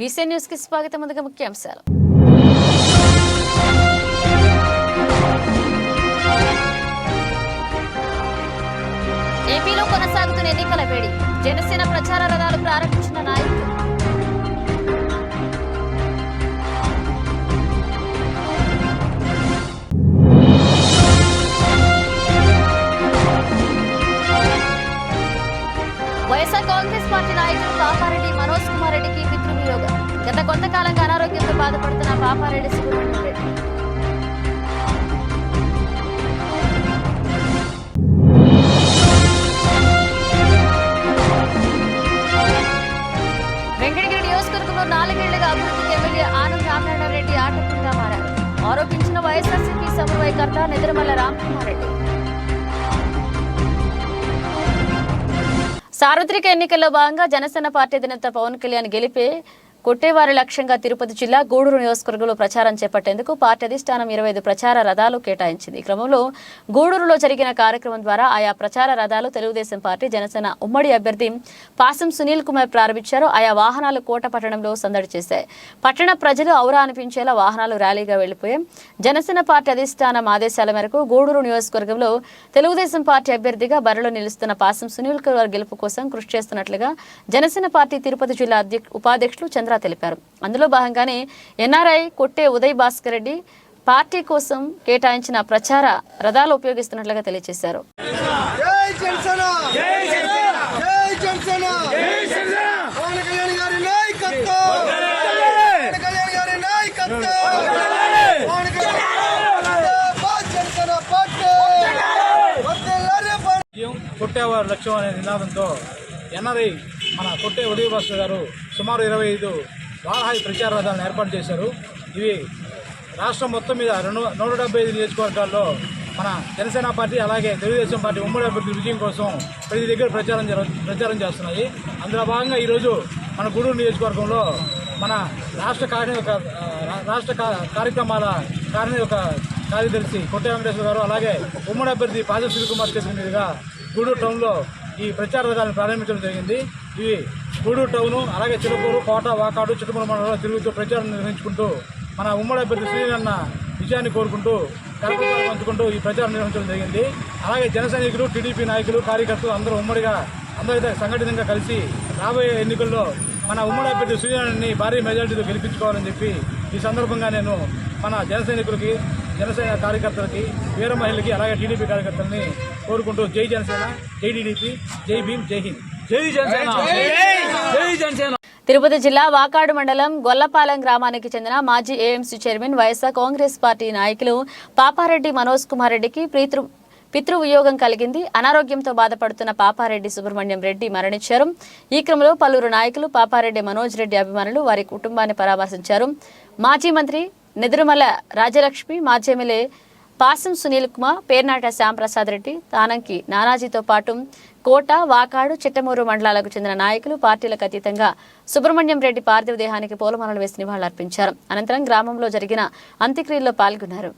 BC news కి స్వాగతం. ముందుగా ముఖ్యాంశాలు. ఏపీలో కొనసాగుతున్న ఎన్నికల వేడి. జనసేన ప్రచార రథాలు ప్రారంభించిన నాయకులు. వైఎస్ఆర్ కాంగ్రెస్ పార్టీ నాయకులు పాపారెడ్డి మనోజ్ కుమార్ రెడ్డికి పితృవియోగం. గత కొంతకాలంగా అనారోగ్యంతో బాధపడుతున్న పాపారెడ్డి సుబ్రహ్మణ్యం రెడ్డి. వెంకటగిరి నియోజకవర్గంలో 4 ఏళ్లుగా అభివృద్ధికి ఎమ్మెల్యే ఆనం రామనారాయణ రెడ్డి ఆటంకంగా మారారు ఆరోపించిన వైఎస్ఆర్సీపీ సమన్వయకర్త నిద్రమల్ల రామకుమార్ రెడ్డి. సార్వత్రిక ఎన్నికల్లో భాగంగా జనసేన పార్టీ అధినేత పవన్ కళ్యాణ్ గెలిపే కొట్టేవారి లక్ష్యంగా తిరుపతి జిల్లా గూడూరు నియోజకవర్గంలో ప్రచారం చేపట్టేందుకు పార్టీ అధిష్టానం 25 ప్రచార రథాలు కేటాయించింది. ఈ క్రమంలో గూడూరులో జరిగిన కార్యక్రమం ద్వారా ఆయా ప్రచార రథాలు తెలుగుదేశం పార్టీ జనసేన ఉమ్మడి అభ్యర్థి పాసం సునీల్ కుమార్ ప్రారంభించారు. ఆయా వాహనాలు కోట పట్టణంలో సందడి చేశాయి. పట్టణ ప్రజలు ఔరా అనిపించేలా వాహనాలు ర్యాలీగా వెళ్లిపోయాయి. జనసేన పార్టీ అధిష్టానం ఆదేశాల మేరకు గూడూరు నియోజకవర్గంలో తెలుగుదేశం పార్టీ అభ్యర్థిగా బరిలో నిలుస్తున్న పాసం సునీల్ కుమార్ గెలుపు కోసం కృషి చేస్తున్నట్లుగా జనసేన పార్టీ తిరుపతి జిల్లా ఉపాధ్యక్షులు తెలిపారు. అందులో భాగంగానే ఎన్ఆర్ఐ కొట్టే ఉదయ్ భాస్కర్ రెడ్డి పార్టీ కోసం కేటాయించిన ప్రచార రథాలు ఉపయోగిస్తున్నట్లుగా తెలియజేశారు. కొట్టేవారి లక్ష్యం అనే నినాదంతో ఎన్ఆర్ఐ మన కొట్టే ఉదయ్ భాస్కర్ గారు సుమారు 25 వారాహి ప్రచార రథాలను ఏర్పాటు చేశారు. ఇవి రాష్ట్రం మొత్తం మీద 175 నియోజకవర్గాల్లో మన జనసేన పార్టీ అలాగే తెలుగుదేశం పార్టీ ఉమ్మడి అభ్యర్థుల విజయం కోసం ప్రతి దగ్గర ప్రచారం చేస్తున్నాయి. అందులో భాగంగా ఈరోజు మన గూడూరు నియోజకవర్గంలో మన రాష్ట్ర కార్యక్రమాల కార్యదర్శి కొట్టే వెంకటేశ్వర గారు అలాగే ఉమ్మడి అభ్యర్థి పాసం సునీల్ కుమార్ చేతుల మీదుగా గూడూరు టౌన్లో ఈ ప్రచార రథాలను ప్రారంభించడం జరిగింది. ఇవి గూడూరు టౌను అలాగే చిలుకూరు, కోట, వాకాడు, చిట్టుమల మండలంలో తిరుగుతూ ప్రచారం నిర్వహించుకుంటూ మన ఉమ్మడి అభ్యర్థి శ్రీరన్న విజయాన్ని కోరుకుంటూ కార్యక్రమాలు పంచుకుంటూ ఈ ప్రచారం నిర్వహించడం జరిగింది. అలాగే జన సైనికులు, టీడీపీ నాయకులు, కార్యకర్తలు అందరూ ఉమ్మడిగా అందరితో సంఘటితంగా కలిసి రాబోయే ఎన్నికల్లో మన ఉమ్మడి అభ్యర్థి శ్రీరన్నని భారీ మెజార్టీతో గెలిపించుకోవాలని చెప్పి ఈ సందర్భంగా నేను మన జన సైనికులకి, జనసేన కార్యకర్తలకి, వీర మహిళలకి అలాగే టీడీపీ కార్యకర్తలని కోరుకుంటూ జై జనసేన, జై టీడీపీ, జై భీమ్, జై హింద్, జై జనసేన, జై జనసేన. తిరుపతి జిల్లా వాకాడు మండలం గొల్లపాలెం గ్రామానికి చెందిన మాజీ AMC chairman YSR Congress party నాయకులు పాపారెడ్డి మనోజ్ కుమార్ రెడ్డికి పితృవియోగం కలిగింది. అనారోగ్యంతో బాధపడుతున్న పాపారెడ్డి సుబ్రహ్మణ్యం రెడ్డి మరణించారు. ఈ క్రమంలో పలువురు నాయకులు పాపారెడ్డి మనోజ్ రెడ్డి అభిమానులు వారి కుటుంబాన్ని పరామర్శించారు. మాజీ మంత్రి నిద్రమల రాజలక్ష్మి, మాజీ ఎమ్మెల్యే పాసం సునీల్ కుమార్, పేర్నాట శ్యాంప్రసాద్ రెడ్డి, తానంకి నానాజీతో పాటు కోట, వాకాడు, చిట్టమూరు మండలాలకు చెందిన నాయకులు పార్టీలకు అతీతంగా సుబ్రహ్మణ్యం రెడ్డి పార్థివ దేహానికి పూలమాలలు వేసి నివాళులర్పించారు. అనంతరం గ్రామంలో జరిగిన అంత్యక్రియల్లో పాల్గొన్నారు.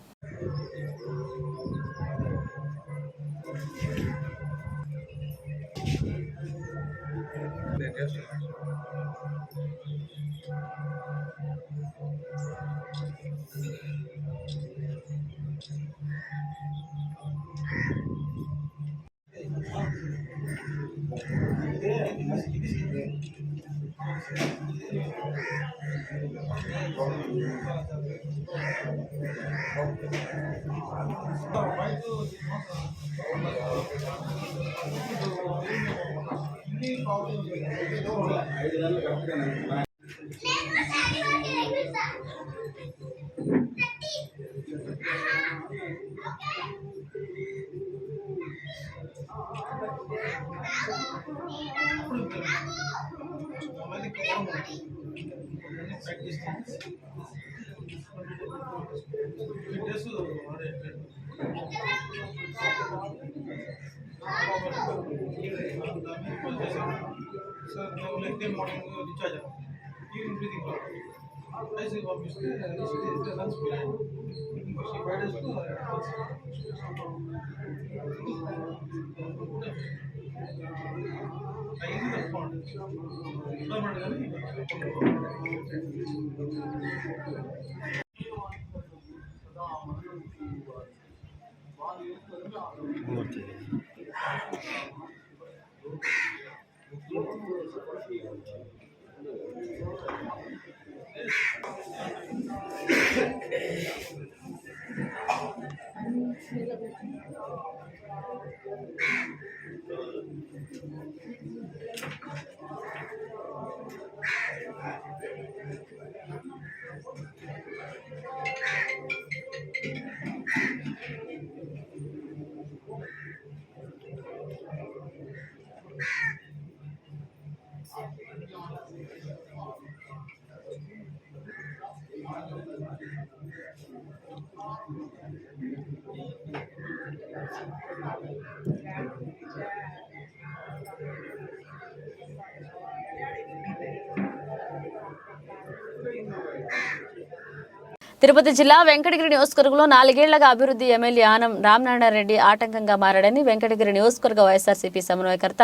తిరుపతి జిల్లా వెంకటగిరి నియోజకవర్గంలో 4 ఏళ్లుగా అభివృద్ధి ఎమ్మెల్యే ఆనం రామనారాయణరెడ్డి ఆటంకంగా మారాడని వెంకటగిరి నియోజకవర్గ వైఎస్ఆర్సీపీ సమన్వయకర్త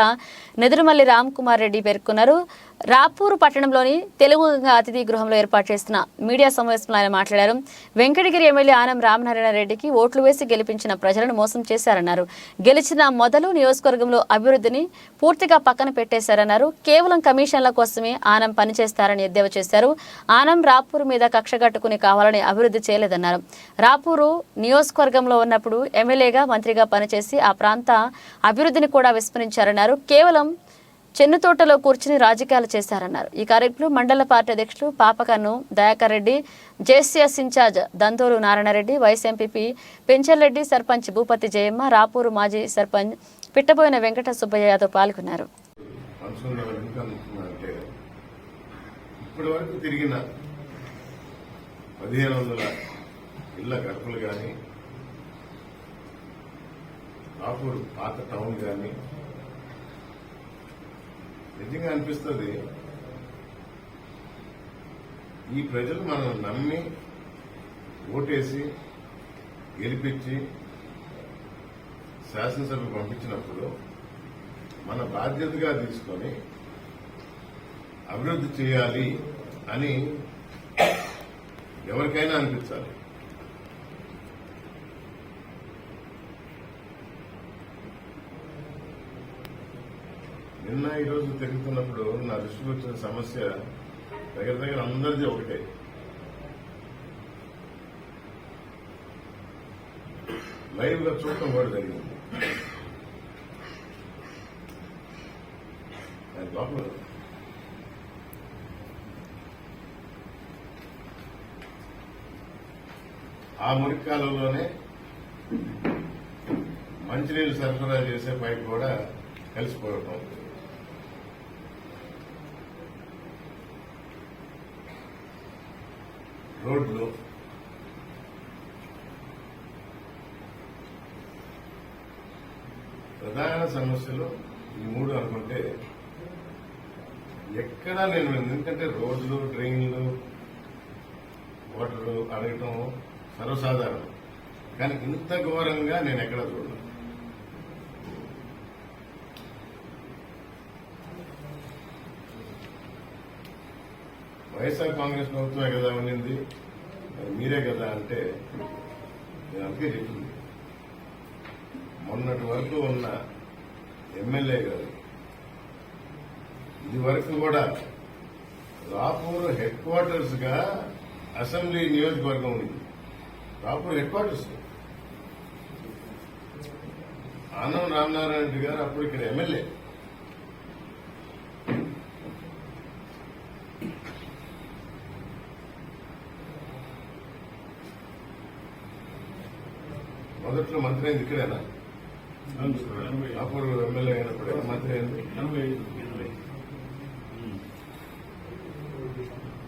నెదురుమల్లి రామ్కుమార్ రెడ్డి పేర్కొన్నారు. రాపూరు పట్టణంలోని తెలుగు అతిథి గృహంలో ఏర్పాటు చేసిన మీడియా సమావేశంలో ఆయన మాట్లాడారు. వెంకటగిరి ఎమ్మెల్యే ఆనం రామనారాయణరెడ్డికి ఓట్లు వేసి గెలిపించిన ప్రజలను మోసం చేశారన్నారు. గెలిచిన మొదలు నియోజకవర్గంలో అభివృద్ధిని పూర్తిగా పక్కన పెట్టేశారన్నారు. కేవలం కమిషన్ల కోసమే ఆనం పనిచేస్తారని ఎద్దేవా చేశారు. ఆనం రాపూరు మీద కక్షగట్టుకుని కావాలని అభివృద్ధి చేయలేదన్నారు. రాపూరు నియోజకవర్గంలో ఉన్నప్పుడు ఎమ్మెల్యేగా మంత్రిగా పనిచేసి ఆ ప్రాంత అభివృద్ధిని కూడా విస్మరించారన్నారు. కేవలం చెన్నుతోటలో కూర్చుని రాజకీయాలు చేశారన్నారు. ఈ కార్యక్రమంలో మండల పార్టీ అధ్యక్షులు Papakannu Dayakar Reddy, JCS in-charge Dantolu Narayanareddy, vice MPP Pencharreddy, sarpanch Bhupathi Jayamma, Rapur మాజీ సర్పంచ్ పిట్టబోయిన వెంకట సుబ్బయ్య యాదవ్ పాల్గొన్నారు. ఇప్పటి వరకు తిరిగిన 1500 ఇళ్ల గడపలు కానీ, రాపూర్ పాత టౌన్ కానీ నిజంగా అనిపిస్తుంది. ఈ ప్రజలు మనం నమ్మి ఓటేసి గెలిపించి శాసనసభకు పంపించినప్పుడు మన బాధ్యతగా తీసుకొని అభివృద్ధి చేయాలి అని ఎవరికైనా అనిపించాలి. నిన్న ఈరోజు తిరుగుతున్నప్పుడు నా దృష్టికి వచ్చిన సమస్య దగ్గర అందరిది ఒకటే. లైవ్ గా చూడటం కూడా జరిగింది. లోపల ఆ మురికాలంలోనే మంచినీళ్ళు సరఫరా చేసే పైపు కూడా కలిసిపోవటం, రోడ్లు, ప్రధాన సమస్యలు ఈ 3 అనుకుంటే ఎక్కడా నేను ఎందుకంటే రోడ్లు, డ్రైన్లు, వాటర్ అడగటం సర్వసాధారణం. కానీ ఇంత ఘోరంగా నేను ఎక్కడా చూడను. వైఎస్ఆర్ కాంగ్రెస్ ప్రభుత్వమే కదా ఉండింది, మీరే కదా అంటే నేను అందుకే చెప్పింది. మొన్నటి వరకు ఉన్న ఎమ్మెల్యే గారు ఇది వరకు కూడా రాపూర్ హెడ్ క్వార్టర్స్ గా అసెంబ్లీ నియోజకవర్గం ఉంది. రాపూర్ హెడ్ క్వార్టర్స్ ఆనం రామనారాయణ రెడ్డి గారు అప్పుడు ఇక్కడ ఎమ్మెల్యే. మొదట్లో మంత్రి అయింది ఇక్కడేనా? అప్పుడు ఎమ్మెల్యే అయినప్పుడే మంత్రి అయింది.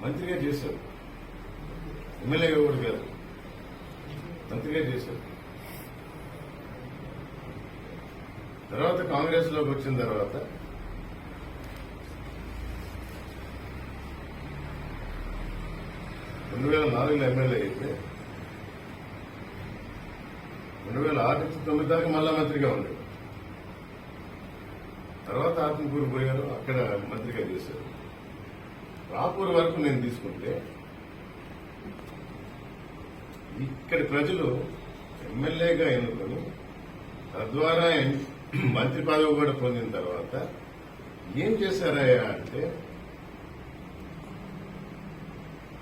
మంత్రిగా చేశారు, ఎమ్మెల్యేగా కూడా కాదు, మంత్రిగా చేశారు. తర్వాత కాంగ్రెస్ లోకి వచ్చిన తర్వాత రెండు 2004లో ఎమ్మెల్యే అయితే 2006 నుంచి 2009 దాకా మళ్ళా మంత్రిగా ఉండేది. తర్వాత ఆత్మకూరు పోయారు, అక్కడ మంత్రిగా చేశారు. రాపూర్ వరకు నేను తీసుకుంటే ఇక్కడి ప్రజలు ఎమ్మెల్యేగా ఎన్నుకొని తద్వారా మంత్రి పదవి కూడా పొందిన తర్వాత ఏం చేశారయ్యా అంటే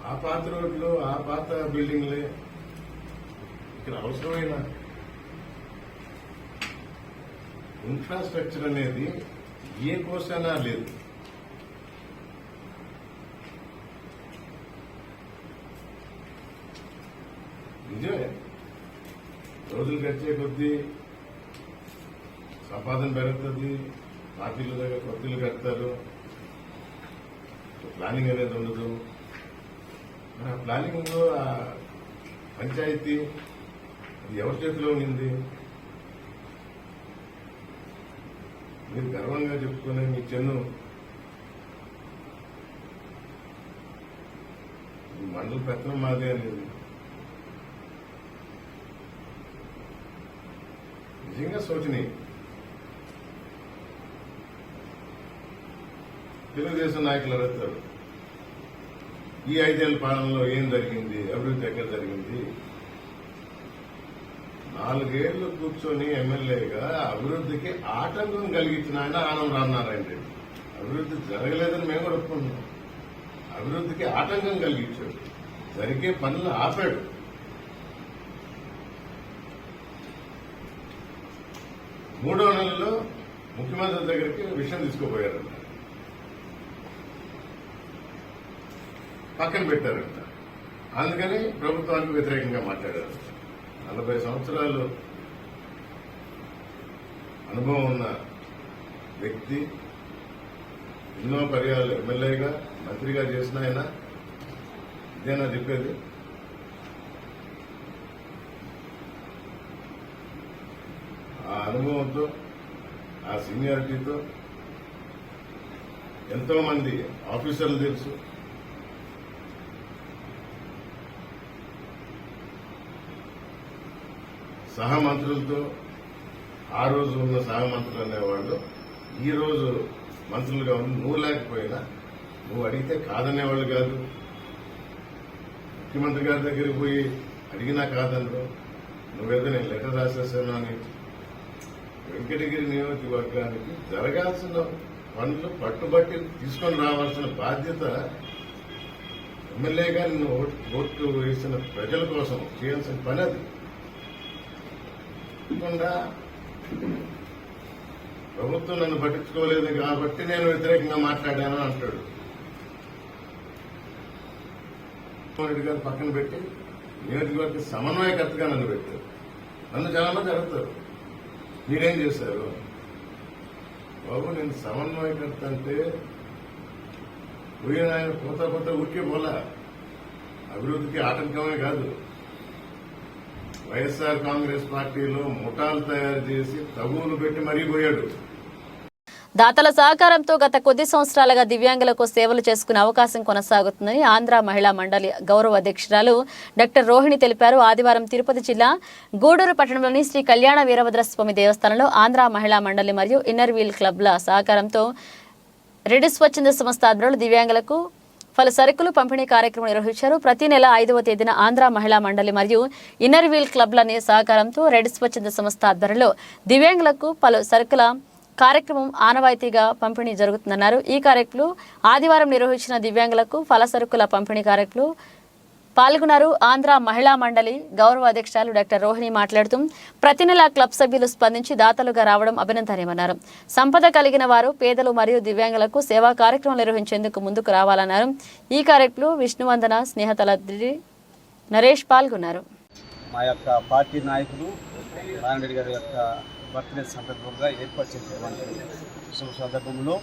ఆ పాత రోడ్లు, ఆ పాత బిల్డింగ్లే ఇక్కడ అవసరమైన ఇన్ఫ్రాస్ట్రక్చర్ అనేది ఏ కోసైనా లేదు. నిజమే, రోజులు గడిచే కొద్దీ సంపాదన పెరుగుతుంది, పార్టీల దగ్గర కొత్తలు కడతారు, ప్లానింగ్ అనేది ఉండదు. ఆ ప్లానింగ్ ఆ పంచాయతీ అది ఎవరి చేతిలో ఉంది? మీరు గర్వంగా చెప్పుకునే మీ చెన్ను మండల పెత్తనం మాదే అనేది నిజంగా శోచనీయం. తెలుగుదేశం నాయకులు అడుగుతారు, ఈ 5 ఏళ్ల పాలనలో ఏం జరిగింది, అభివృద్ధి ఎక్కడ జరిగింది? 4 ఏళ్లు కూర్చొని ఎమ్మెల్యేగా అభివృద్ధికి ఆటంకం కలిగించిన ఆయన ఆనం రామనారాయణ రెడ్డి. అభివృద్ధి జరగలేదని మేము కూడా ఒప్పుకుంటున్నాం. అభివృద్ధికి ఆటంకం కలిగించాడు, జరిగే పనులు ఆపాడు. మూడో నెలలో ముఖ్యమంత్రి దగ్గరికి విషయం తీసుకుపోయారంట, పక్కన పెట్టారంట. అందుకని ప్రభుత్వానికి వ్యతిరేకంగా మాట్లాడారు. 40 సంవత్సరాలు అనుభవం ఉన్న వ్యక్తి, ఎన్నో పర్యాలు ఎమ్మెల్యేగా మంత్రిగా చేసిన ఆయన ఇదేనా చెప్పేది? ఆ అనుభవంతో, ఆ సీనియారిటీతో ఎంతో మంది ఆఫీసర్లు తెలుసు. సహమంత్రులతో, ఆ రోజు ఉన్న సహమంత్రులు అనేవాళ్ళు ఈ రోజు మంత్రులుగా ఉంది. నువ్వు లేకపోయినా, నువ్వు అడిగితే కాదనేవాళ్ళు కాదు. ముఖ్యమంత్రి గారి దగ్గరికి పోయి అడిగినా కాదనరు. నువ్వేదో నేను లెటర్ రాసేసాను అని వెంకటగిరి నియోజకవర్గానికి జరగాల్సిన పనులు పట్టుబట్టి తీసుకొని రావాల్సిన బాధ్యత ఎమ్మెల్యేగా నిన్ను ఓట్లు వేసిన ప్రజల కోసం చేయాల్సిన పని అది. ప్రభుత్వం నన్ను పట్టించుకోలేదు కాబట్టి నేను వ్యతిరేకంగా మాట్లాడాను అంటాడు. రెడ్డి గారు పక్కన పెట్టి నియోజకవర్గ సమన్వయకర్తగా నన్ను పెట్టారు. నన్ను చాలా మంది అడుగుతారు, మీరేం చేశారు? బాబు, నేను సమన్వయకర్త అంటే పోయిన ఆయన కొత్త ఊరికే పోలా, అభివృద్ధికి ఆటంకమే కాదు. వైఎస్ఆర్ కాంగ్రెస్ పార్టీలో ముఠాలు తయారు చేసి తగువులు పెట్టి మరీ పోయాడు. దాతల సహకారంతో గత కొద్ది సంవత్సరాలుగా దివ్యాంగులకు సేవలు చేసుకునే అవకాశం కొనసాగుతుందని ఆంధ్ర మహిళా మండలి గౌరవ అధ్యక్షురాలు డాక్టర్ రోహిణి తెలిపారు. ఆదివారం తిరుపతి జిల్లా గూడూరు పట్టణంలోని శ్రీ కళ్యాణ వీరభద్రస్వామి దేవస్థానంలో ఆంధ్ర మహిళా మండలి మరియు ఇన్నర్ వీల్ క్లబ్ల సహకారంతో రెడ్ స్వచ్ఛంద సంస్థ ఆధ్వర్యంలో దివ్యాంగులకు పలు సరుకులు పంపిణీ కార్యక్రమం నిర్వహించారు. ప్రతి నెల 5వ తేదీన ఆంధ్ర మహిళా మండలి మరియు ఇన్నర్ వీల్ క్లబ్ల సహకారంతో రెడ్ స్వచ్ఛంద సంస్థ ఆధ్వర్యంలో దివ్యాంగులకు పలు సరుకుల కార్యక్రమం ఆనవాయితీగా పంపిణీ జరుగుతుందన్నారు. ఈ కార్యక్రమంలో ఆదివారం నిర్వహించిన దివ్యాంగులకు ఫల సరుకుల పంపిణీ కార్యక్రమంలో పాల్గొన్నారు. ఆంధ్ర మహిళా మండలి గౌరవ అధ్యక్షురాలు డాక్టర్ రోహిణి మాట్లాడుతూ ప్రతి నెల క్లబ్ సభ్యులు స్పందించి దాతలుగా రావడం అభినందనీయమన్నారు. సంపద కలిగిన వారు, పేదలు మరియు దివ్యాంగులకు సేవా కార్యక్రమం నిర్వహించేందుకు ముందుకు రావాలన్నారు. ఈ కార్యక్రమంలో విష్ణువందన, స్నేహతలద్రి, నరేష్ పాల్గొన్నారు. మా యొక్క పార్టీ నాయకులు నారాయణ గారి యొక్క బర్త్డే సందర్భంగా ఏర్పాటు చేసినటువంటి శుభ సందర్భంలో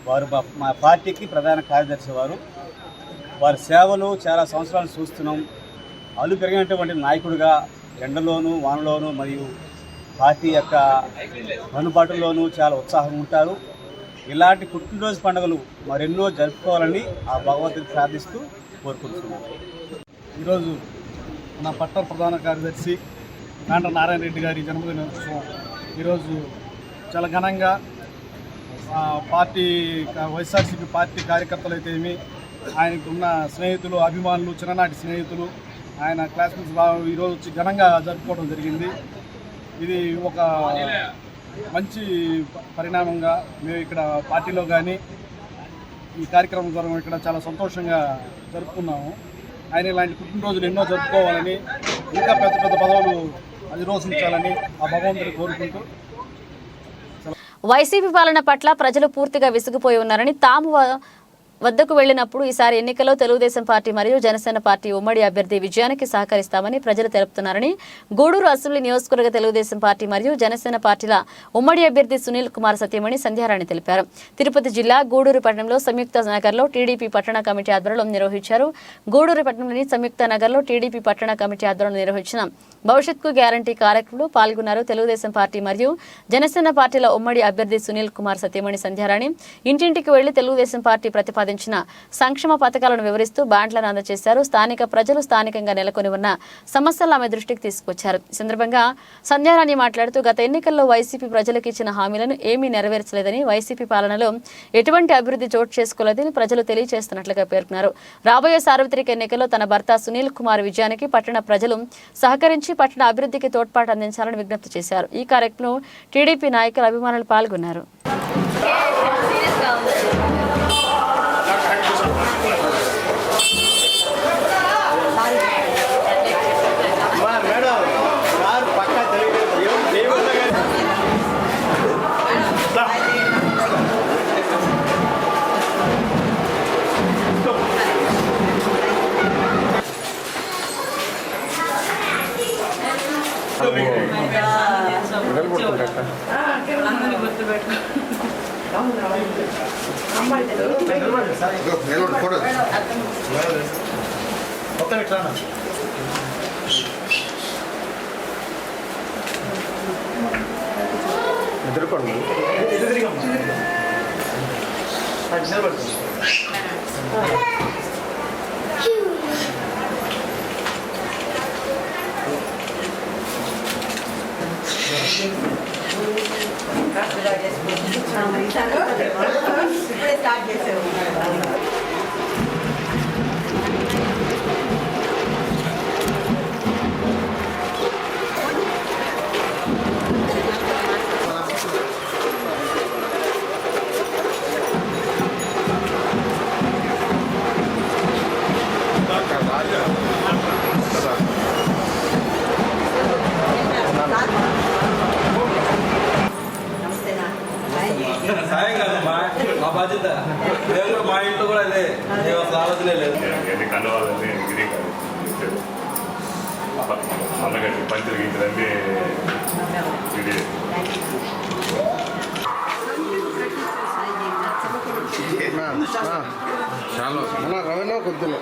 వారు మా పార్టీకి ప్రధాన కార్యదర్శి వారి సేవలు చాలా సంవత్సరాలు చూస్తున్నాం. అలు పెరిగినటువంటి నాయకుడిగా ఎండలోనూ వానలోనూ మరియు పార్టీ యొక్క అందుబాటులోనూ చాలా ఉత్సాహంగా ఉంటారు. ఇలాంటి పుట్టినరోజు పండుగలు మరెన్నో జరుపుకోవాలని ఆ భగవంతుడిని ప్రార్థిస్తూ కోరుకుంటున్నాను. ఈరోజు నా పట్టణ ప్రధాన కార్యదర్శి నారాయణ రెడ్డి గారి జన్మదినోత్సవం ఈరోజు చాలా ఘనంగా పార్టీ వైఎస్ఆర్సీపీ పార్టీ కార్యకర్తలు అయితే ఏమి, ఆయనకు ఉన్న స్నేహితులు, అభిమానులు, చిన్ననాటి స్నేహితులు, ఆయన క్లాస్మేట్స్ ఈరోజు వచ్చి ఘనంగా జరుపుకోవడం జరిగింది. ఇది ఒక మంచి పరిణామంగా మేము ఇక్కడ పార్టీలో కానీ ఈ కార్యక్రమం ద్వారా ఇక్కడ చాలా సంతోషంగా జరుపుకున్నాము. ఆయన ఇలాంటి పుట్టినరోజులు ఎన్నో జరుపుకోవాలని, ఇంకా పెద్ద పెద్ద పదవులు అధిరోషించాలని ఆ భగవంతుని కోరుకుంటూ వైసీపీ పాలన పట్ల ప్రజలు పూర్తిగా విసిగిపోయి ఉన్నారని, తాము వద్దకు వెళ్లినప్పుడు ఈసారి ఎన్నికల్లో తెలుగుదేశం పార్టీ మరియు జనసేన పార్టీ ఉమ్మడి అభ్యర్థి విజయానికి సహకరిస్తామని ప్రజలు తెలుపుతున్నారని గూడూరు అసెంబ్లీ నియోజకవర్గ తెలుగుదేశం పార్టీ మరియు జనసేన పార్టీల ఉమ్మడి అభ్యర్థి సునీల్ కుమార్ సత్యమణి సంధ్యారాణి తెలిపారు. తిరుపతి జిల్లా గూడూరు పట్టణంలో సంయుక్త నగర్లో టీడీపీ పట్టణ కమిటీ ఆధ్వర్యంలో నిర్వహించారు. గూడూరు పట్టణంలోని సంయుక్త నగర్లో టీడీపీ పట్టణ కమిటీ ఆధ్వర్యంలో నిర్వహించిన భవిష్యత్కు గ్యారంటీ కార్యక్రమంలో పాల్గొన్నారు. తెలుగుదేశం పార్టీ మరియు జనసేన పార్టీల ఉమ్మడి అభ్యర్థి సునీల్ కుమార్ సత్యమణి సంధ్యారాణి ఇంటింటికి వెళ్లి తెలుగుదేశం పార్టీ ప్రతిపాదించిన సంక్షేమ పథకాలను వివరిస్తూ బ్యాండ్లను అందజేశారు. స్థానిక ప్రజలు స్థానికంగా నెలకొని ఉన్న సమస్యలు ఆమె దృష్టికి తీసుకొచ్చారు. ఈ సందర్భంగా సంధ్యారాణి మాట్లాడుతూ గత ఎన్నికల్లో వైసీపీ ప్రజలకు ఇచ్చిన హామీలను ఏమీ నెరవేర్చలేదని, వైసీపీ పాలనలో ఎటువంటి అభివృద్ధి చోటు చేసుకోలేదని ప్రజలు తెలియజేస్తున్నట్లుగా పేర్కొన్నారు. రాబోయే సార్వత్రిక ఎన్నికల్లో తన భర్త సునీల్ కుమార్ విజయానికి పట్టణ ప్రజలు సహకరించి పట్టణ అభివృద్ధికి తోడ్పాటు అందించాలని విజ్ఞప్తి చేశారు. ఈ కార్యక్రమంలో టీడీపీ నాయకులు, అభిమానులు పాల్గొన్నారు. ఇప్పుడే స్టార్ట్ చేసావు. సాయం కాదమ్మా, మా బాధ్యత. మేము కూడా మా ఇంట్లో కూడా అదే, మేము అసలు ఆలోచనే లేదు. కలవాలని అన్నగట్టి పంచులు గీంచదండి ఇది చాలా రవణ కొద్దిలో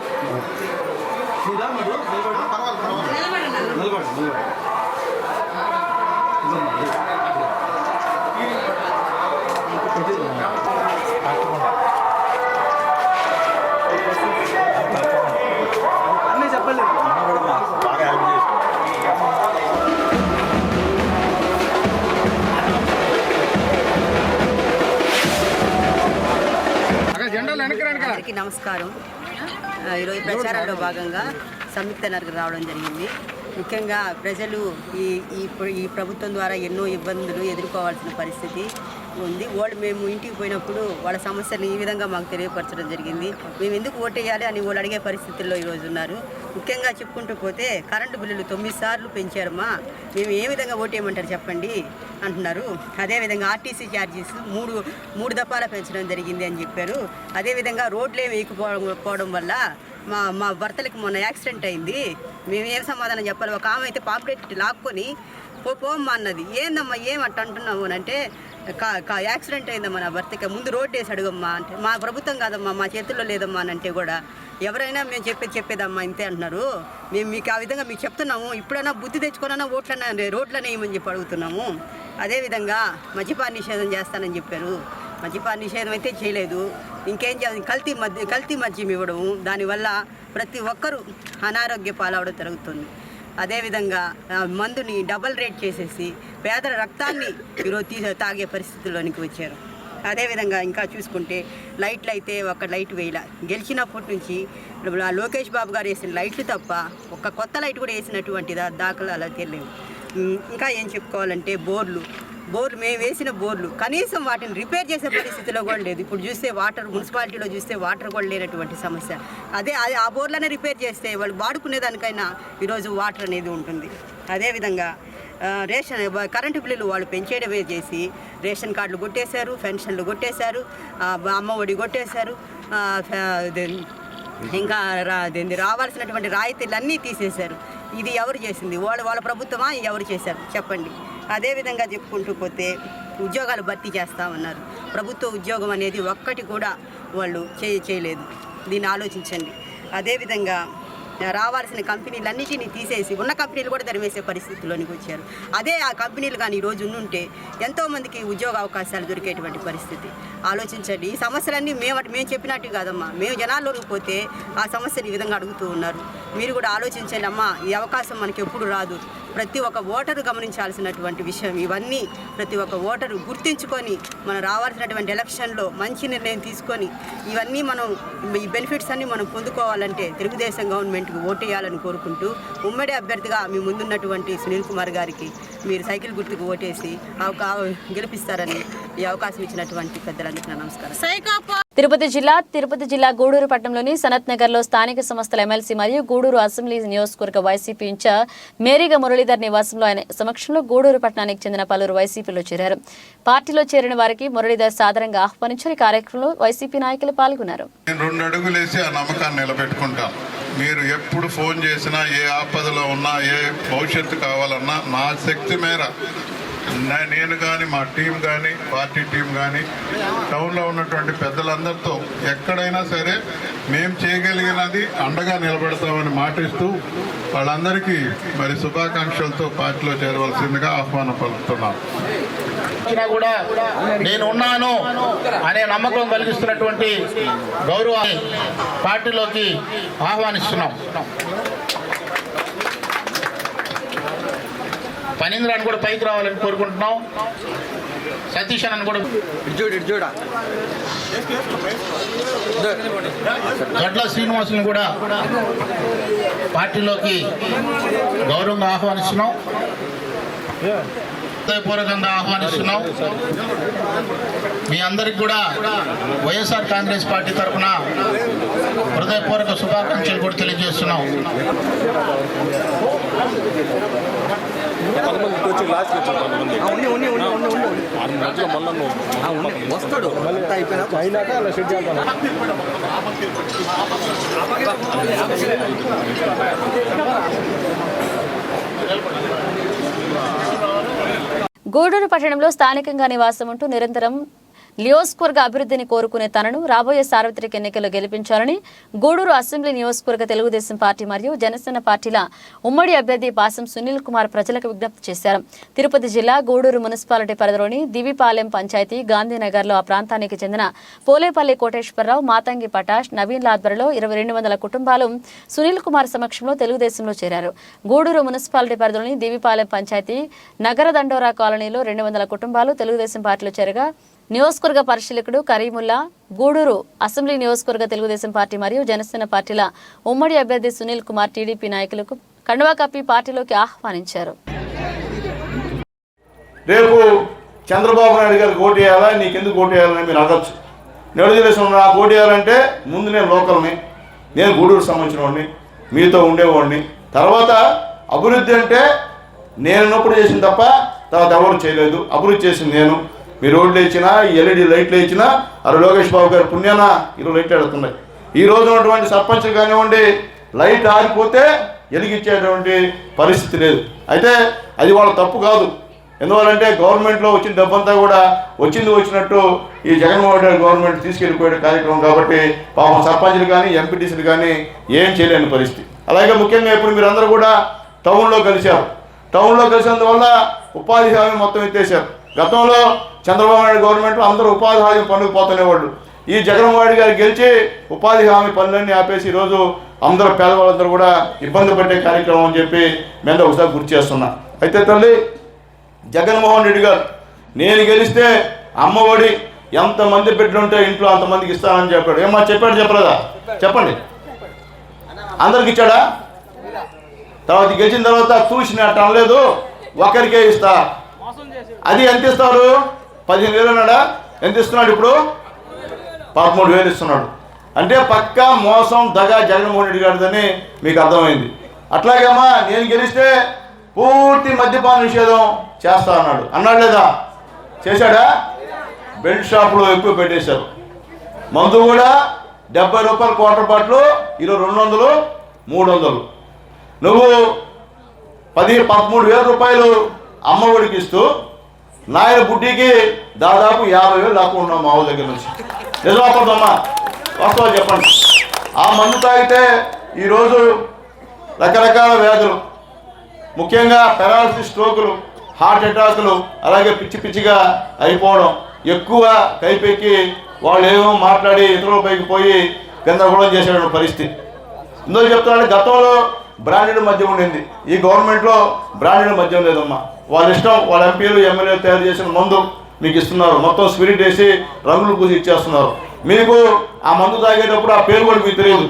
అన్నీ చెప్పలేదు. బాగా హెల్ప్ చేసి అందరికీ నమస్కారం. ఈరోజు ప్రచారంలో భాగంగా సంయుక్త నగర్ రావడం జరిగింది. ముఖ్యంగా ప్రజలు ఈ ప్రభుత్వం ద్వారా ఎన్నో ఇబ్బందులు ఎదుర్కోవాల్సిన పరిస్థితి ఉంది. మేము ఇంటికి పోయినప్పుడు వాళ్ళ సమస్యలు ఈ విధంగా మాకు తెలియపరచడం జరిగింది. మేము ఎందుకు ఓటేయాలి అని వాళ్ళు అడిగే పరిస్థితుల్లో ఈరోజు ఉన్నారు. ముఖ్యంగా చెప్పుకుంటూ పోతే కరెంటు బిల్లులు 9 సార్లు పెంచారమ్మా, మేము ఏ విధంగా ఓటేయమంటారు చెప్పండి అంటున్నారు. అదేవిధంగా ఆర్టీసీ ఛార్జెస్ మూడు దఫాల పెంచడం జరిగింది అని చెప్పారు. అదేవిధంగా రోడ్లు ఏమి వేయకపోవడం వల్ల మా భర్తలకు మొన్న యాక్సిడెంట్ అయింది. మేము ఏం సమాధానం చెప్పాలి? ఒక ఆమె అయితే పాంప్లెట్ లాక్కొని పోమ్మా అన్నది. ఏందమ్మా ఏమట్ట అంటున్నాము అని అంటే, యాక్సిడెంట్ అయిందమ్మా నా భర్తకి, ముందు రోడ్డు వేసి అడుగమ్మా అంటే, మా ప్రభుత్వం కాదమ్మా, మా చేతుల్లో లేదమ్మా అని అంటే కూడా ఎవరైనా మేము చెప్పేదమ్మా ఇంతే అంటున్నారు. మేము మీకు ఆ విధంగా మీకు చెప్తున్నాము, ఇప్పుడైనా బుద్ధి తెచ్చుకోనన్నా రోడ్లనే వేయమని చెప్పి అడుగుతున్నాము. అదేవిధంగా మద్యపాన నిషేధం చేస్తానని చెప్పారు. మద్యపాన నిషేధం అయితే చేయలేదు. ఇంకేం చేయాలి? కల్తీ మద్యం ఇవ్వడము, దానివల్ల ప్రతి ఒక్కరూ అనారోగ్య పాలవడం జరుగుతుంది. అదేవిధంగా మందుని డబల్ రేట్ చేసేసి పేదల రక్తాన్ని ఈరోజు తాగే పరిస్థితుల్లోనికి వచ్చారు. అదేవిధంగా ఇంకా చూసుకుంటే లైట్లు అయితే ఒక లైట్ వేయలా. గెలిచినప్పటి నుంచి లోకేష్ బాబు గారు వేసిన లైట్లు తప్ప ఒక కొత్త లైట్ కూడా వేసినటువంటి దాఖలు అలా తెలియవు. ఇంకా ఏం చెప్పుకోవాలంటే బోర్లు మేము వేసిన బోర్లు కనీసం వాటిని రిపేర్ చేసే పరిస్థితిలో కూడా లేదు. ఇప్పుడు చూస్తే వాటర్ మున్సిపాలిటీలో చూస్తే వాటర్ కూడా లేనటువంటి సమస్య. అదే ఆ బోర్లనే రిపేర్ చేస్తే వాళ్ళు వాడుకునేదానికైనా ఈరోజు వాటర్ అనేది ఉంటుంది. అదేవిధంగా రేషన్ కరెంటు బిల్లులు వాళ్ళు పెంచేయడమే చేసి రేషన్ కార్డులు కొట్టేశారు, పెన్షన్లు కొట్టేశారు, అమ్మఒడి కొట్టేశారు, ఇంకా రావాల్సినటువంటి రాయితీలు అన్నీ తీసేశారు. ఇది ఎవరు చేసింది? వాళ్ళ ప్రభుత్వమా? ఎవరు చేశారు చెప్పండి. అదేవిధంగా చెప్పుకుంటూ పోతే ఉద్యోగాలు భర్తీ చేస్తామన్నారు. ప్రభుత్వ ఉద్యోగం అనేది ఒక్కటి కూడా వాళ్ళు చేయలేదు. దీన్ని ఆలోచించండి. అదేవిధంగా రావాల్సిన కంపెనీలన్నిటినీ తీసేసి ఉన్న కంపెనీలు కూడా తరిమేసే పరిస్థితిలోనికి వచ్చారు. అదే ఆ కంపెనీలు కానీ ఈరోజు ఉంటే ఎంతోమందికి ఉద్యోగ అవకాశాలు దొరికేటువంటి పరిస్థితి. ఆలోచించండి. ఈ సమస్యలన్నీ మేము చెప్పినట్టు కాదమ్మా. మేము జనాల్లోకి పోతే ఆ సమస్యలు ఈ విధంగా అడుగుతూ ఉన్నారు. మీరు కూడా ఆలోచించండి అమ్మా. ఈ అవకాశం మనకి ఎప్పుడు రాదు. ప్రతి ఒక్క ఓటరు గమనించాల్సినటువంటి విషయం ఇవన్నీ. ప్రతి ఒక్క ఓటరు గుర్తించుకొని మనం రావాల్సినటువంటి ఎలక్షన్లో మంచి నిర్ణయం తీసుకొని ఇవన్నీ మనం ఈ బెనిఫిట్స్ అన్నీ మనం పొందుకోవాలంటే తెలుగుదేశం గవర్నమెంట్కి ఓటేయాలని కోరుకుంటూ ఉమ్మడి అభ్యర్థిగా మీ ముందున్నటువంటి సునీల్ కుమార్ గారికి మీరు సైకిల్ గుర్తుకు ఓటేసి గెలిపిస్తారని ఈ అవకాశం ఇచ్చినటువంటి పెద్దలందరికీ నమస్కారం. తిరుపతి జిల్లా గూడూరు పట్టణంలోని సనత్ నగర్లో స్థానిక సంస్థల ఎమ్మెల్సీ మరియు గూడూరు అసెంబ్లీ నియోజకవర్గ వైసీపీ ఇన్ఛార్జ్ మేరీగా మురళీధర్ నివాసంలో ఆయన సమక్షంలో గూడూరు పట్టణానికి చెందిన పలువురు వైసీపీలో చేరారు. పార్టీలో చేరిన వారికి మురళీధర్ సాదరంగా ఆహ్వానించారు. ఈ కార్యక్రమంలో వైసీపీ నాయకులు పాల్గొన్నారు. 2 అడుగులేసి ఆ నమ్మకాన్ని నిలబెట్టుకుంటాం. మీరు ఎప్పుడు ఫోన్ చేసినా, ఏ ఆపదలో ఉన్నా, ఏ భవిష్యత్తు కావాలన్నా నా శక్తి మేర నేను కానీ, మా టీం కానీ, పార్టీ టీం కానీ, టౌన్లో ఉన్నటువంటి పెద్దలందరితో ఎక్కడైనా సరే మేము చేయగలిగినది అండగా నిలబెడతామని మాటిస్తూ వాళ్ళందరికీ మరి శుభాకాంక్షలతో పార్టీలో చేరవలసిందిగా ఆహ్వానం పలుకుతున్నాం. కూడా నేను ఉన్నాను అనే నమ్మకం కలిగిస్తున్నటువంటి గౌరవ పార్టీలోకి ఆహ్వానిస్తున్నాం. పనీంద్రాన్ని కూడా పైకి రావాలని కోరుకుంటున్నాం. సతీష్ అని కూడా గడ్ల శ్రీనివాసుని కూడా పార్టీలోకి గౌరవంగా ఆహ్వానిస్తున్నాం. హృదయపూర్వకంగా ఆహ్వానిస్తున్నాం. మీ అందరికి కూడా వైఎస్ఆర్ కాంగ్రెస్ పార్టీ తరఫున హృదయపూర్వక శుభాకాంక్షలు కూడా తెలియజేస్తున్నాం. గూడూరు పట్టణంలో స్థానికంగా నివాసం ఉంటూ నిరంతరం నియోజకవర్గ అభివృద్ధిని కోరుకునే తనను రాబోయే సార్వత్రిక ఎన్నికల్లో గెలిపించాలని గూడూరు అసెంబ్లీ నియోజకవర్గ తెలుగుదేశం పార్టీ మరియు జనసేన పార్టీల ఉమ్మడి అభ్యర్థి పాసం సునీల్ కుమార్ ప్రజలకు విజ్ఞప్తి చేశారు. తిరుపతి జిల్లా గూడూరు మున్సిపాలిటీ పరిధిలోని దివిపాలెం పంచాయతీ గాంధీనగర్లో ఆ ప్రాంతానికి చెందిన పోలేపల్లి కోటేశ్వరరావు, మాతంగి పటాష్, నవీన్ లాద్బర్లో 200 కుటుంబాలు సునీల్ కుమార్ సమక్షంలో తెలుగుదేశంలో చేరారు. గూడూరు మున్సిపాలిటీ పరిధిలోని దివిపాలెం పంచాయతీ నగర దండోరా కాలనీలో 200 కుటుంబాలు తెలుగుదేశం పార్టీలో చేరగా నియోజకవర్గ పరిశీలకుడు కరీముల్లా, గూడూరు అసెంబ్లీ నియోజకవర్గ తెలుగుదేశం పార్టీ మరియు జనసేన పార్టీల ఉమ్మడి అభ్యర్థి సునీల్ కుమార్ టీడీపీ నాయకులకు కండువా కప్పి పార్టీలోకి ఆహ్వానించారు. రేపు చంద్రబాబు నాయుడు గారికి ఓటు వేయాలా, నీకెందుకు ఓటు వేయాలని మీరు అడగచ్చు. తెలుగుదేశం నాకు ఓటు వేయాలంటే ముందు నేను లోకల్ని, నేను గూడూరు సంబంధించిన వాడిని, మీతో ఉండేవాడిని. తర్వాత అభివృద్ధి అంటే నేను ఉన్నప్పుడు చేసింది తప్ప తర్వాత ఎవరు చేయలేదు. అభివృద్ధి చేసింది నేను. మీ రోడ్లు ఇచ్చినా, ఎల్ఈడి లైట్లు ఇచ్చినా, లోకేష్ బాబు గారి పుణ్యాన ఈరోజు లైట్లు ఎడుతున్నాయి. ఈ రోజు ఉన్నటువంటి సర్పంచ్లు కానివ్వండి, లైట్ ఆరిపోతే వెలిగించేటువంటి పరిస్థితి లేదు. అయితే అది వాళ్ళ తప్పు కాదు. ఎందువల్లంటే గవర్నమెంట్లో వచ్చిన డబ్బంతా కూడా వచ్చినట్టు ఈ జగన్మోహన్ రెడ్డి గవర్నమెంట్ తీసుకెళ్ళిపోయే కార్యక్రమం కాబట్టి పాపం సర్పంచ్లు కానీ, ఎంపీటీసీలు కానీ ఏం చేయలేని పరిస్థితి. అలాగే ముఖ్యంగా ఇప్పుడు మీరు అందరూ కూడా టౌన్లో కలిశారు. టౌన్లో కలిసినందువల్ల ఉపాధి హామీ మొత్తం ఎత్తేసారు. గతంలో చంద్రబాబు నాయుడు గవర్నమెంట్లో అందరూ ఉపాధి హామీ పనులకు పోతునేవాళ్ళు. ఈ జగన్మోహన్ రెడ్డి గారు గెలిచి ఉపాధి హామీ పనులన్నీ ఆపేసి ఈరోజు అందరూ పేదవాళ్ళందరూ కూడా ఇబ్బంది పడే కార్యక్రమం అని చెప్పి మేము ఒకసారి గుర్తు చేస్తున్నా. అయితే తల్లి జగన్మోహన్ రెడ్డి గారు నేను గెలిస్తే అమ్మఒడి ఎంతమంది బిడ్డలుంటే ఇంట్లో అంతమందికి ఇస్తానని చెప్పాడు. ఏమా చెప్పాడు చెప్పలేదా? చెప్పండి. అందరికి ఇచ్చాడా? తర్వాత గెలిచిన తర్వాత చూసినట్టు అనలేదు, ఒకరికే ఇస్తా. అది ఎంత ఇస్తారు? 15,000 అన్నాడా? ఎంత ఇస్తున్నాడు ఇప్పుడు? 13,000 ఇస్తున్నాడు. అంటే పక్కా మోసం దగా జగన్మోహన్ రెడ్డి గారిదని మీకు అర్థమైంది. అట్లాగేమా నేను గెలిస్తే పూర్తి మద్యపాన నిషేధం చేస్తా అన్నాడు లేదా? చేశాడా? బెల్ట్ షాపులో ఎక్కువ పెట్టేశారు. మందు కూడా 70 రూపాయలు క్వార్టర్ బాటిల్, ఈరోజు 200, 300. నువ్వు 13,000 రూపాయలు అమ్మఒడికి ఇస్తూ నాయన బుడ్డికి దాదాపు 50,000 దాకా ఉన్నాం మా ఊరి దగ్గర నుంచి. నిజమాపదమ్మా, వాస్తవాలు చెప్పండి. ఆ మందు తాగితే ఈరోజు రకరకాల వ్యాధులు, ముఖ్యంగా పెరాలసిస్, స్ట్రోకులు, హార్ట్ అటాకులు, అలాగే పిచ్చి పిచ్చిగా అయిపోవడం, ఎక్కువ కైపెక్కి వాళ్ళు ఏమో మాట్లాడి ఇతరుల పైకి పోయి గందరగోళం చేసేటువంటి పరిస్థితి. ఇందులో చెప్తున్నాను, గతంలో బ్రాండెడ్ మద్యం ఉండింది, ఈ గవర్నమెంట్లో బ్రాండెడ్ మద్యం లేదమ్మా. వాళ్ళ ఇష్టం, వాళ్ళ ఎంపీలు ఎమ్మెల్యేలు తయారు చేసిన మందు మీకు ఇస్తున్నారు. మొత్తం స్పిరిట్ వేసి రంగులు పూసి ఇచ్చేస్తున్నారు. మీకు ఆ మందు తాగేటప్పుడు ఆ పేరు కూడా మీకు తెలియదు.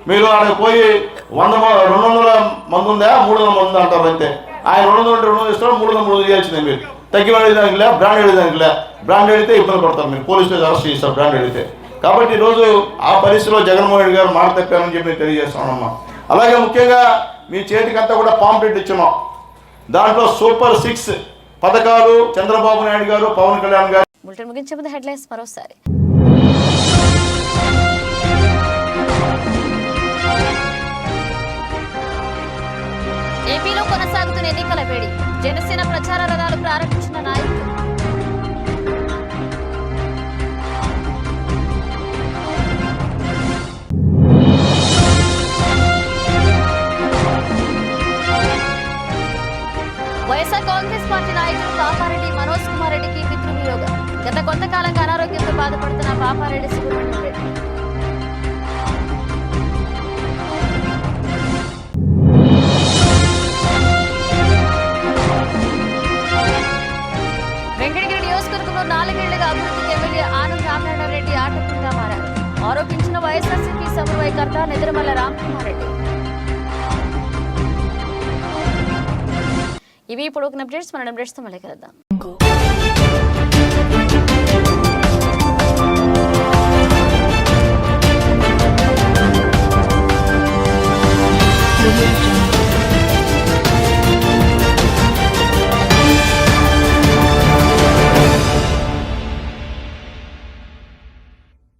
మీరు అక్కడికి పోయి 200 మంది ఉందా, 300 మంది అంటారు అంతే. ఆయన 200 అంటే 200 ఇస్తారు, 300 చేయాల్సిందే. మీరు తగ్గి వెళ్ళేదానికి లే, బ్రాండ్ వెళ్ళేదానికి లే. బ్రాండ్ అయితే ఇబ్బంది పడతారు, మీరు పోలీసులు అరెస్ట్ చేస్తారు బ్రాండ్ అయితే. కాబట్టి ఈరోజు ఆ పరిస్థితిలో జగన్మోహన్ రెడ్డి గారు మాట తప్పారని చెప్పి నేను తెలియజేస్తున్నానమ్మా. అలాగే ముఖ్యంగా మీ చేతికంతా కూడా పాంప్లెట్ ఇచ్చున్నాం. దాంట్లో సూపర్ 6 పథకాలు చంద్రబాబు నాయుడు గారు, పవన్ కళ్యాణ్ గారు. బులెటిన్ ముగించే ముందు హెడ్లైన్స్ మరోసారి. ఏపీలో కొనసాగుతున్న ఎన్నికల వేడి, జనసేన ప్రచార రథాలు ప్రారంభించిన నాయకులు. వైఎస్ఆర్ కాంగ్రెస్ పార్టీ నాయకులు పాపారెడ్డి మనోజ్ కుమార్ రెడ్డికి పితృవియోగం. గత కొంతకాలంగా అనారోగ్యంతో బాధపడుతున్న పాపారెడ్డి సుబ్రహ్మణ్యం రెడ్డి. వెంకటగిరి నియోజకవర్గంలో 4 ఏళ్లుగా అభివృద్ధికి ఎమ్మెల్యే ఆనం రామనారాయణ రెడ్డి ఆటంకంగా మారారు ఆరోపించిన వైఎస్ఆర్సీపీ సమన్వయకర్త నిద్రమల్ల రామకుమార్ రెడ్డి. ఇవి ఇప్పుడు ఒక అప్డేట్స్. మన అప్డేట్స్తో మళ్ళీ కలుద్దాం.